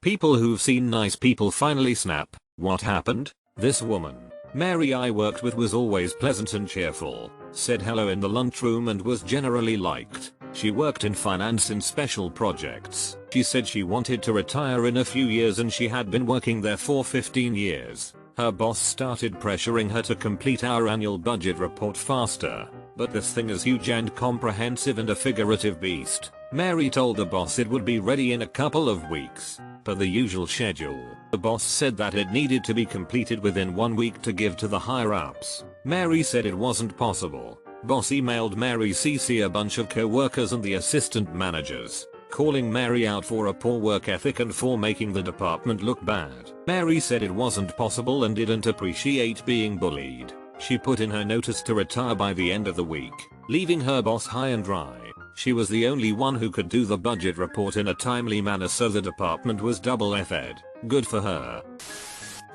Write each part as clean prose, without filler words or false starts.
People who've seen nice people finally snap. What happened? This woman, Mary, I worked with was always pleasant and cheerful, said hello in the lunchroom and was generally liked. She worked in finance in special projects. She said she wanted to retire in a few years and she had been working there for 15 years. Her boss started pressuring her to complete our annual budget report faster. But this thing is huge and comprehensive and a figurative beast. Mary told the boss it would be ready in a couple of weeks, per the usual schedule. The boss said that it needed to be completed within 1 week to give to the higher ups. Mary said it wasn't possible. Boss emailed Mary CC a bunch of co-workers and the assistant managers, calling Mary out for a poor work ethic and for making the department look bad. Mary said it wasn't possible and didn't appreciate being bullied. She put in her notice to retire by the end of the week, leaving her boss high and dry. She was the only one who could do the budget report in a timely manner, so the department was double F'd. Good for her.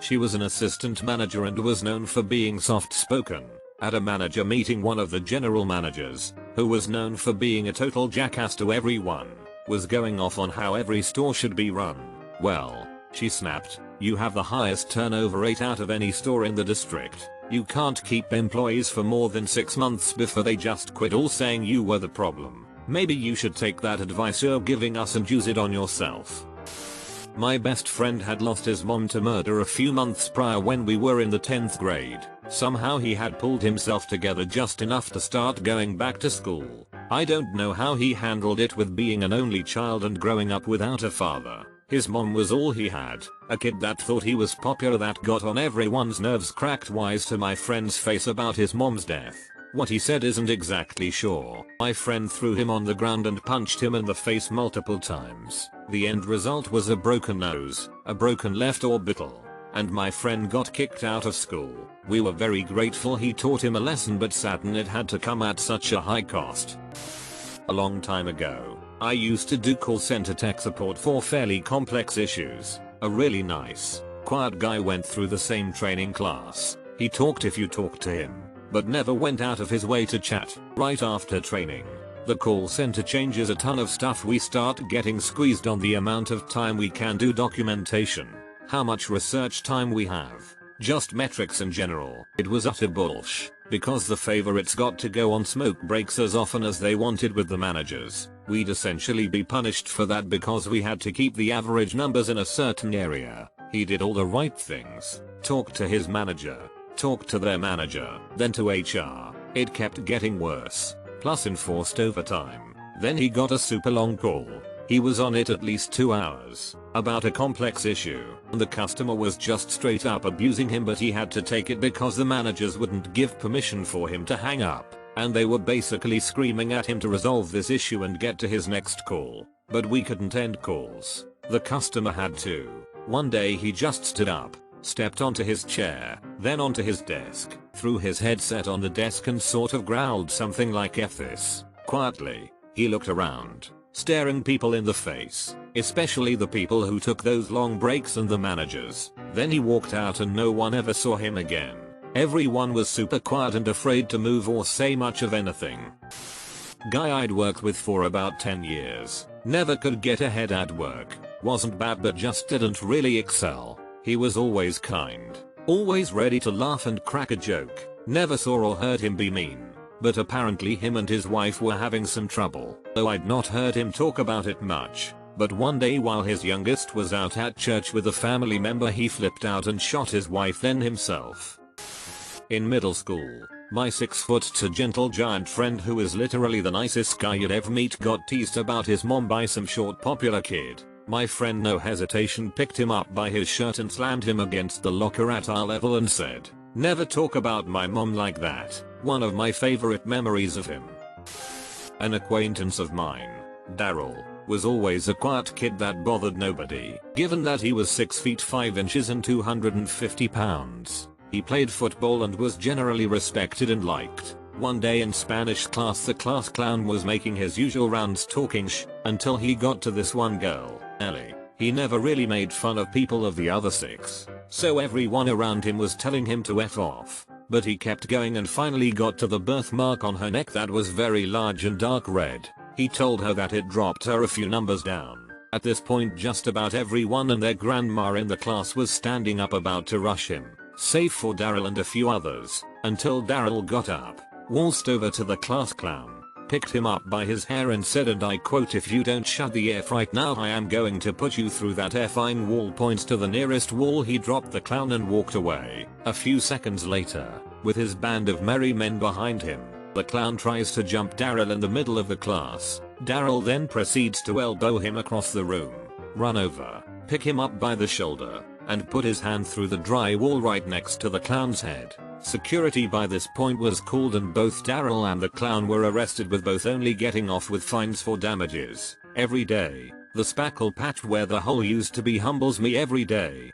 She was an assistant manager and was known for being soft-spoken. At a manager meeting, one of the general managers, who was known for being a total jackass to everyone, was going off on how every store should be run. Well, she snapped, "You have the highest turnover rate out of any store in the district. You can't keep employees for more than 6 months before they just quit, all saying you were the problem. Maybe you should take that advice you're giving us and use it on yourself." My best friend had lost his mom to murder a few months prior when we were in the 10th grade. Somehow he had pulled himself together just enough to start going back to school. I don't know how he handled it with being an only child and growing up without a father. His mom was all he had, a kid that thought he was popular that got on everyone's nerves. Cracked wise to my friend's face about his mom's death. What he said isn't exactly sure. My friend threw him on the ground and punched him in the face multiple times. The end result was a broken nose, a broken left orbital, and my friend got kicked out of school. We were very grateful he taught him a lesson, but saddened it had to come at such a high cost. A long time ago, I used to do call center tech support for fairly complex issues. A really nice, quiet guy went through the same training class. He talked if you talked to him, but never went out of his way to chat. Right after training, the call center changes a ton of stuff. We start getting squeezed on the amount of time we can do documentation, how much research time we have, just metrics in general. It was utter bullsh, because the favorites got to go on smoke breaks as often as they wanted with the managers. We'd essentially be punished for that because we had to keep the average numbers in a certain area. He did all the right things, talked to his manager, talked to their manager, then to HR. It kept getting worse, plus enforced overtime. Then he got a super long call. He was on it at least 2 hours, about a complex issue. The customer was just straight up abusing him, but he had to take it because the managers wouldn't give permission for him to hang up, and they were basically screaming at him to resolve this issue and get to his next call. But we couldn't end calls. The customer had to. One day he just stood up, stepped onto his chair, then onto his desk, threw his headset on the desk and sort of growled something like "F this," quietly. He looked around, staring people in the face, especially the people who took those long breaks and the managers. Then he walked out and no one ever saw him again. Everyone was super quiet and afraid to move or say much of anything. Guy I'd worked with for about 10 years. Never could get ahead at work. Wasn't bad but just didn't really excel. He was always kind, always ready to laugh and crack a joke. Never saw or heard him be mean. But apparently him and his wife were having some trouble, though I'd not heard him talk about it much. But one day while his youngest was out at church with a family member, he flipped out and shot his wife then himself. In middle school, my 6'2" gentle giant friend, who is literally the nicest guy you'd ever meet, got teased about his mom by some short popular kid. My friend no hesitation picked him up by his shirt and slammed him against the locker at our level and said, "Never talk about my mom like that." One of my favorite memories of him. An acquaintance of mine, Daryl, was always a quiet kid that bothered nobody. Given that he was 6 feet 5 inches and 250 pounds, he played football and was generally respected and liked. One day in Spanish class, the class clown was making his usual rounds talking until he got to this one girl, Ellie. He never really made fun of people of the other 6, so everyone around him was telling him to F off. But he kept going and finally got to the birthmark on her neck that was very large and dark red. He told her that it dropped her a few numbers down, At this point just about everyone and their grandma in the class was standing up about to rush him, save for Daryl and a few others, until Daryl got up, waltzed over to the class clown, picked him up by his hair and said, and I quote, "If you don't shut the F right now I am going to put you through that effing wall." Points to the nearest wall. He dropped the clown and walked away. A few seconds later, with his band of merry men behind him, the clown tries to jump Daryl in the middle of the class. Daryl then proceeds to elbow him across the room, run over, pick him up by the shoulder, and put his hand through the drywall right next to the clown's head. Security by this point was called and both Daryl and the clown were arrested, with both only getting off with fines for damages. Every day, the spackle patch where the hole used to be humbles me every day.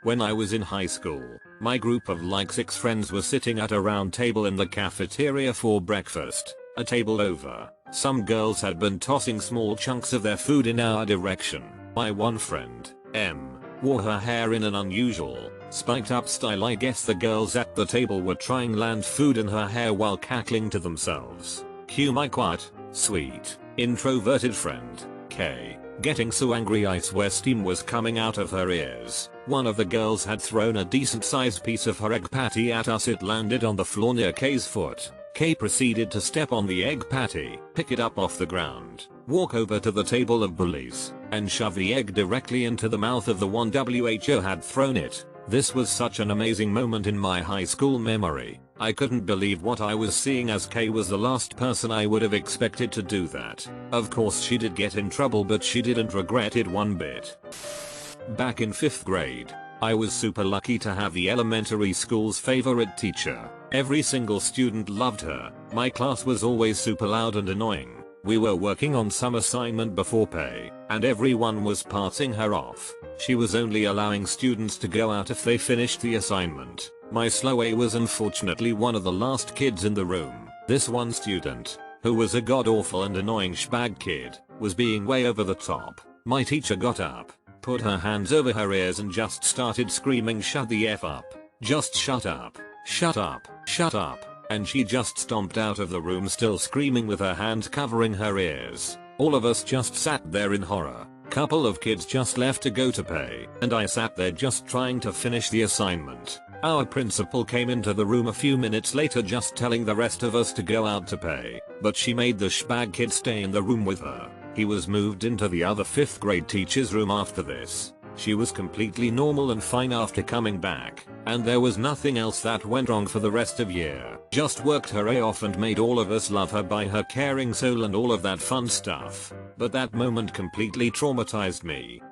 When I was in high school, my group of like 6 friends were sitting at a round table in the cafeteria for breakfast. A table over, some girls had been tossing small chunks of their food in our direction. My one friend, M, wore her hair in an unusual, spiked up style. I guess the girls at the table were trying land food in her hair while cackling to themselves. Cue my quiet, sweet, introverted friend, K, getting so angry I swear steam was coming out of her ears. One of the girls had thrown a decent sized piece of her egg patty at us. It landed on the floor near K's foot. K proceeded to step on the egg patty, pick it up off the ground, walk over to the table of bullies, and shove the egg directly into the mouth of the one who had thrown it. This was such an amazing moment in my high school memory. I couldn't believe what I was seeing, as K was the last person I would have expected to do that. Of course she did get in trouble, but she didn't regret it one bit. Back in 5th grade, I was super lucky to have the elementary school's favorite teacher. Every single student loved her. My class was always super loud and annoying. We were working on some assignment before pay, and everyone was passing her off. She was only allowing students to go out if they finished the assignment. My slow A was unfortunately one of the last kids in the room. This one student, who was a god-awful and annoying shbag kid, was being way over the top. My teacher got up, put her hands over her ears and just started screaming, "Shut the F up. Just shut up. Shut up. Shut up." And she just stomped out of the room still screaming with her hand covering her ears. All of us just sat there in horror. Couple of kids just left to go to pay, and I sat there just trying to finish the assignment. Our principal came into the room a few minutes later just telling the rest of us to go out to pay, but she made the shbag kid stay in the room with her. He was moved into the other 5th grade teacher's room after this. She was completely normal and fine after coming back, and there was nothing else that went wrong for the rest of year. Just worked her A off and made all of us love her by her caring soul and all of that fun stuff. But that moment completely traumatized me.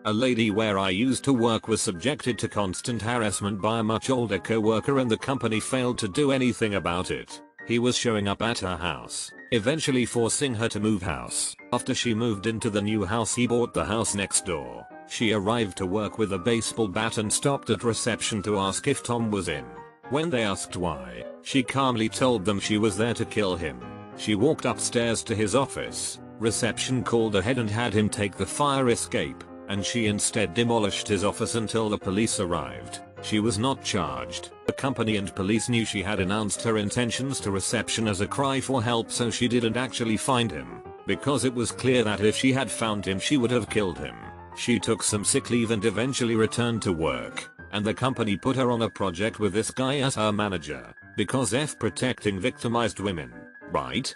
A lady where I used to work was subjected to constant harassment by a much older coworker, and the company failed to do anything about it. He was showing up at her house, eventually forcing her to move house. After she moved into the new house, he bought the house next door. She arrived to work with a baseball bat and stopped at reception to ask if Tom was in. When they asked why, she calmly told them she was there to kill him. She walked upstairs to his office. Reception called ahead and had him take the fire escape, and she instead demolished his office until the police arrived. She was not charged. The company and police knew she had announced her intentions to reception as a cry for help, so she didn't actually find him, because it was clear that if she had found him she would have killed him. She took some sick leave and eventually returned to work, and the company put her on a project with this guy as her manager, because F protecting victimized women, right?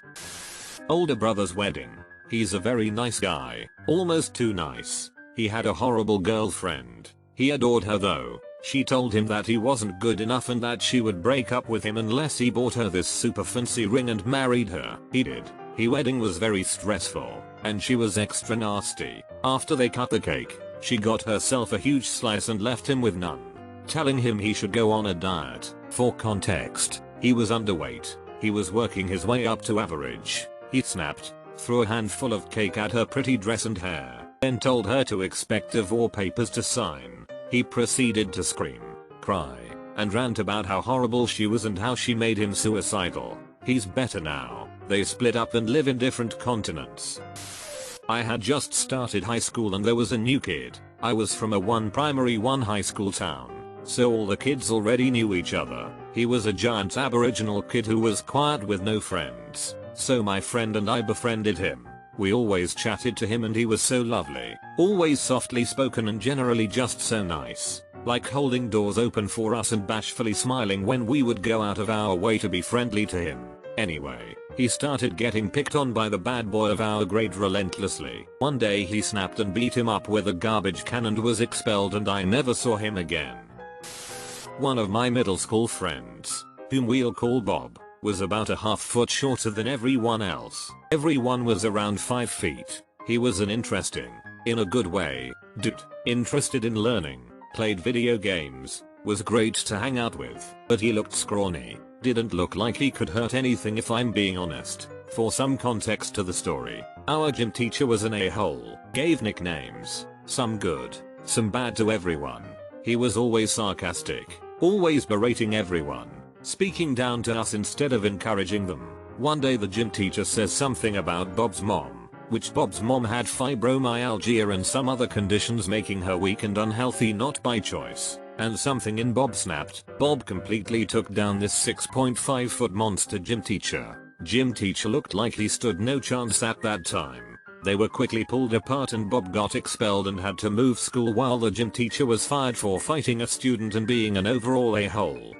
Older brother's wedding. He's a very nice guy, almost too nice. He had a horrible girlfriend. He adored her though. She told him that he wasn't good enough and that she would break up with him unless he bought her this super fancy ring and married her. He did. His wedding was very stressful, and she was extra nasty. After they cut the cake, she got herself a huge slice and left him with none, telling him he should go on a diet. For context, he was underweight. He was working his way up to average. He snapped, threw a handful of cake at her pretty dress and hair, then told her to expect divorce papers to sign. He proceeded to scream, cry, and rant about how horrible she was and how she made him suicidal. He's better now. They split up and live in different continents. I had just started high school and there was a new kid. I was from a one primary one high school town, so all the kids already knew each other. He was a giant aboriginal kid who was quiet with no friends, so my friend and I befriended him. We always chatted to him and he was so lovely, always softly spoken and generally just so nice. Like holding doors open for us and bashfully smiling when we would go out of our way to be friendly to him. Anyway, he started getting picked on by the bad boy of our grade relentlessly. One day he snapped and beat him up with a garbage can and was expelled, and I never saw him again. One of my middle school friends, whom we'll call Bob, was about a half foot shorter than everyone else. Everyone was around 5 feet. He was an interesting, in a good way, dude, interested in learning, played video games, was great to hang out with, but he looked scrawny. Didn't look like he could hurt anything if I'm being honest. For some context to the story, our gym teacher was an a-hole, gave nicknames, some good, some bad to everyone. He was always sarcastic, always berating everyone, speaking down to us instead of encouraging them. One day the gym teacher says something about Bob's mom, which Bob's mom had fibromyalgia and some other conditions making her weak and unhealthy not by choice. And something in Bob snapped. Bob completely took down this 6.5 foot monster gym teacher. Gym teacher looked like he stood no chance at that time. They were quickly pulled apart and Bob got expelled and had to move school while the gym teacher was fired for fighting a student and being an overall a-hole.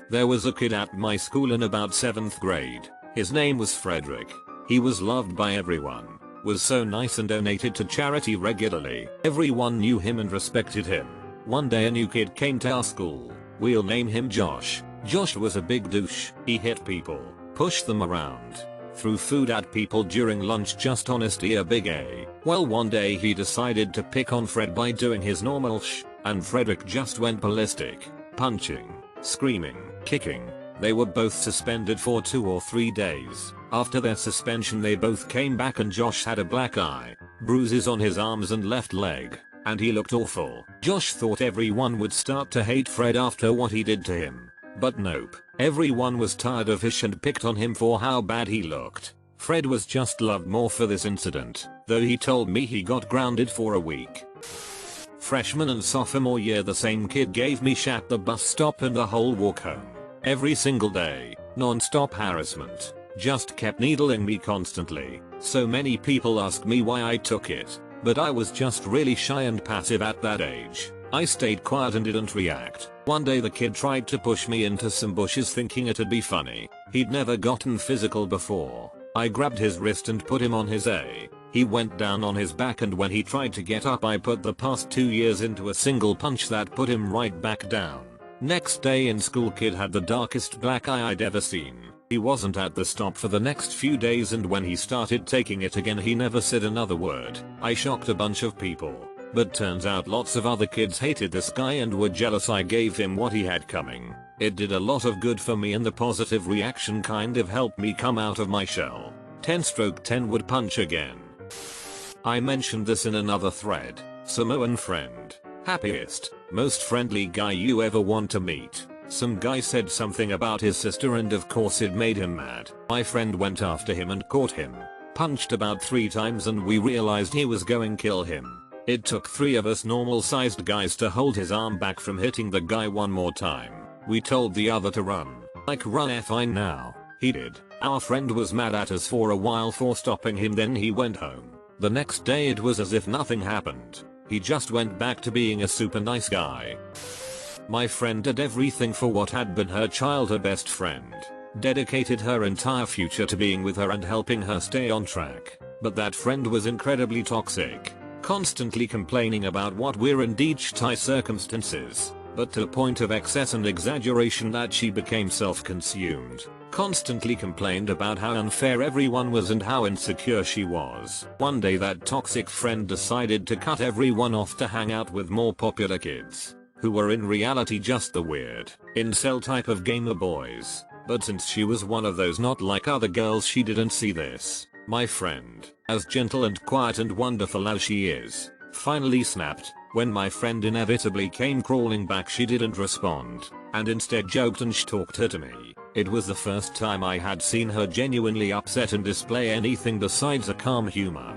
There was a kid at my school in about 7th grade. His name was Frederick. He was loved by everyone, was so nice and donated to charity regularly. Everyone knew him and respected him. One day a new kid came to our school. We'll name him Josh. Josh was a big douche. He hit people, pushed them around, threw food at people during lunch, just honestly a big A. Well, one day he decided to pick on Fred by doing his normal and Frederick just went ballistic, punching, screaming, kicking. They were both suspended for 2 or 3 days. After their suspension they both came back and Josh had a black eye, bruises on his arms and left leg, and he looked awful. Josh thought everyone would start to hate Fred after what he did to him. But nope. Everyone was tired of his and picked on him for how bad he looked. Fred was just loved more for this incident, though he told me he got grounded for a week. Freshman and sophomore year the same kid gave me shit at the bus stop and the whole walk home. Every single day, non-stop harassment. Just kept needling me constantly. So many people ask me why I took it, but I was just really shy and passive at that age. I stayed quiet and didn't react. One day the kid tried to push me into some bushes thinking it'd be funny. He'd never gotten physical before. I grabbed his wrist and put him on his A. He went down on his back and when he tried to get up I put the past 2 years into a single punch that put him right back down. Next day in school kid had the darkest black eye I'd ever seen. He wasn't at the stop for the next few days and when he started taking it again he never said another word. I shocked a bunch of people. But turns out lots of other kids hated this guy and were jealous I gave him what he had coming. It did a lot of good for me and the positive reaction kind of helped me come out of my shell. 10/10 would punch again. I mentioned this in another thread. Samoan friend. Happiest, most friendly guy you ever want to meet. Some guy said something about his sister and of course it made him mad. My friend went after him and caught him. Punched about 3 times and we realized he was going to kill him. It took 3 of us normal sized guys to hold his arm back from hitting the guy one more time. We told the other to run. Like run fine now. He did. Our friend was mad at us for a while for stopping him, then he went home. The next day it was as if nothing happened. He just went back to being a super nice guy. My friend did everything for what had been her childhood best friend. Dedicated her entire future to being with her and helping her stay on track. But that friend was incredibly toxic. Constantly complaining about what were indeed shitty circumstances, but to a point of excess and exaggeration that she became self-consumed. Constantly complained about how unfair everyone was and how insecure she was. One day that toxic friend decided to cut everyone off to hang out with more popular kids, who were in reality just the weird, incel type of gamer boys. But since she was one of those not like other girls she didn't see this. My friend, as gentle and quiet and wonderful as she is, finally snapped. When my friend inevitably came crawling back she didn't respond, and instead joked and talked her to me. It was the first time I had seen her genuinely upset and display anything besides a calm humor.